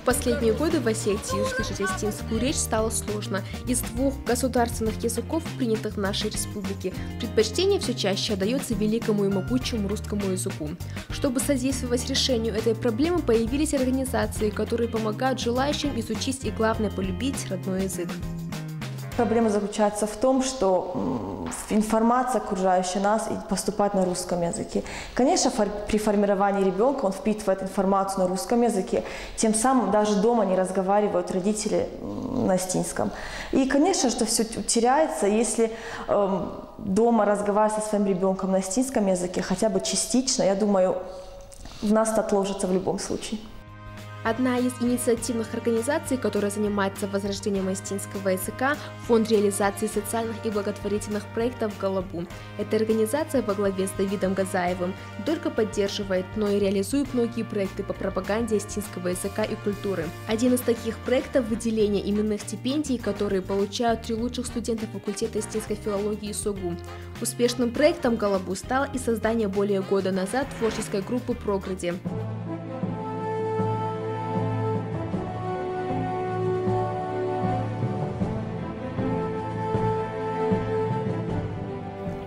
последние годы в Осетии услышать осетинскую речь стало сложно. Из двух государственных языков, принятых в нашей республике, предпочтение все чаще отдается великому и могучему русскому языку. Чтобы содействовать решению этой проблемы, появились организации, которые помогают желающим изучить и, главное, полюбить родной язык. Проблема заключается в том, что информация, окружающая нас, поступает на русском языке. Конечно, при формировании ребенка он впитывает информацию на русском языке, тем самым даже дома не разговаривают родители на осетинском. И, конечно, что все теряется, если дома разговаривать со своим ребенком на осетинском языке, хотя бы частично, я думаю, в нас это отложится в любом случае. Одна из инициативных организаций, которая занимается возрождением осетинского языка, Фонд реализации социальных и благотворительных проектов «Голобу». Эта организация во главе с Давидом Газаевым не только поддерживает, но и реализует многие проекты по пропаганде осетинского языка и культуры. Один из таких проектов – выделение именных стипендий, которые получают 3 лучших студента факультета осетинской филологии СОГУ. Успешным проектом «Голобу» стало и создание более года назад творческой группы «Програди».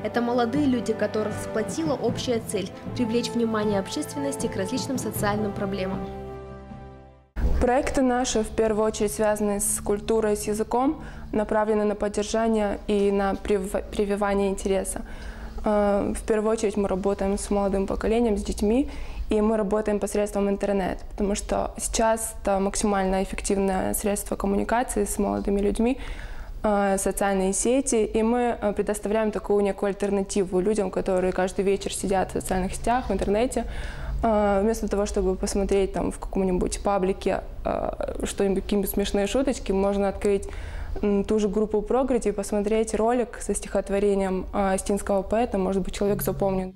Это молодые люди, которых сплотила общая цель – привлечь внимание общественности к различным социальным проблемам. Проекты наши, в первую очередь, связаны с культурой, с языком, направлены на поддержание и на прививание интереса. В первую очередь мы работаем с молодым поколением, с детьми, и мы работаем посредством интернета, потому что сейчас это максимально эффективное средство коммуникации с молодыми людьми, социальные сети, и мы предоставляем такую некую альтернативу людям, которые каждый вечер сидят в социальных сетях, в интернете. Вместо того, чтобы посмотреть там в каком-нибудь паблике что-нибудь, какие-нибудь смешные шуточки, можно открыть ту же группу «Програди» и посмотреть ролик со стихотворением осетинского поэта, может быть, человек запомнит.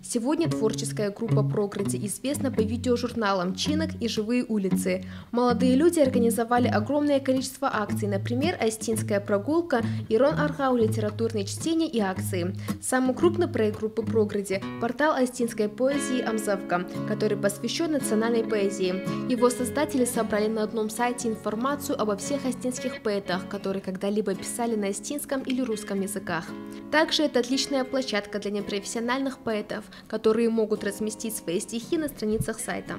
Сегодня творческая группа «Програди» известна по видеожурналам «Чинок» и «Живые улицы». Молодые люди организовали огромное количество акций, например, «Осетинская прогулка», «Ирон Архау», литературные чтения и акции. Самый крупный проект группы «Програди» – портал осетинской поэзии «Амзавка», который посвящен национальной поэзии. Его создатели собрали на одном сайте информацию обо всех осетинских поэтах, которые когда-либо писали на осетинском или русском языках. Также это отличная площадка для непрофессиональных поэтов, которые могут разместить свои стихи на страницах сайта.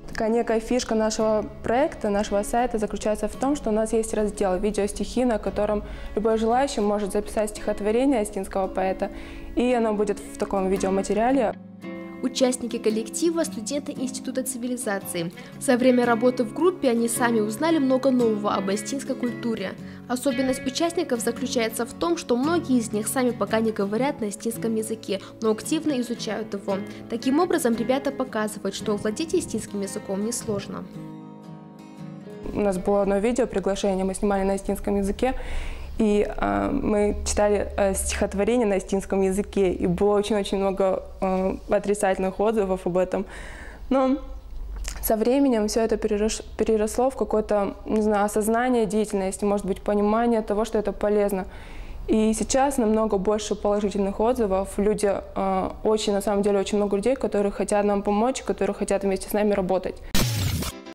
Такая некая фишка нашего проекта, нашего сайта заключается в том, что у нас есть раздел «Видеостихи», на котором любой желающий может записать стихотворение осетинского поэта, и оно будет в таком видеоматериале. Участники коллектива – студенты Института цивилизации. За время работы в группе они сами узнали много нового об осетинской культуре. Особенность участников заключается в том, что многие из них сами пока не говорят на осетинском языке, но активно изучают его. Таким образом, ребята показывают, что владеть осетинским языком несложно. У нас было одно видео, приглашение, мы снимали на осетинском языке. И мы читали стихотворение на осетинском языке, и было очень-очень много отрицательных отзывов об этом. Но со временем все это переросло в какое-то, не знаю, осознание деятельности, может быть, понимание того, что это полезно. И сейчас намного больше положительных отзывов. Люди, на самом деле, очень много людей, которые хотят нам помочь, которые хотят вместе с нами работать.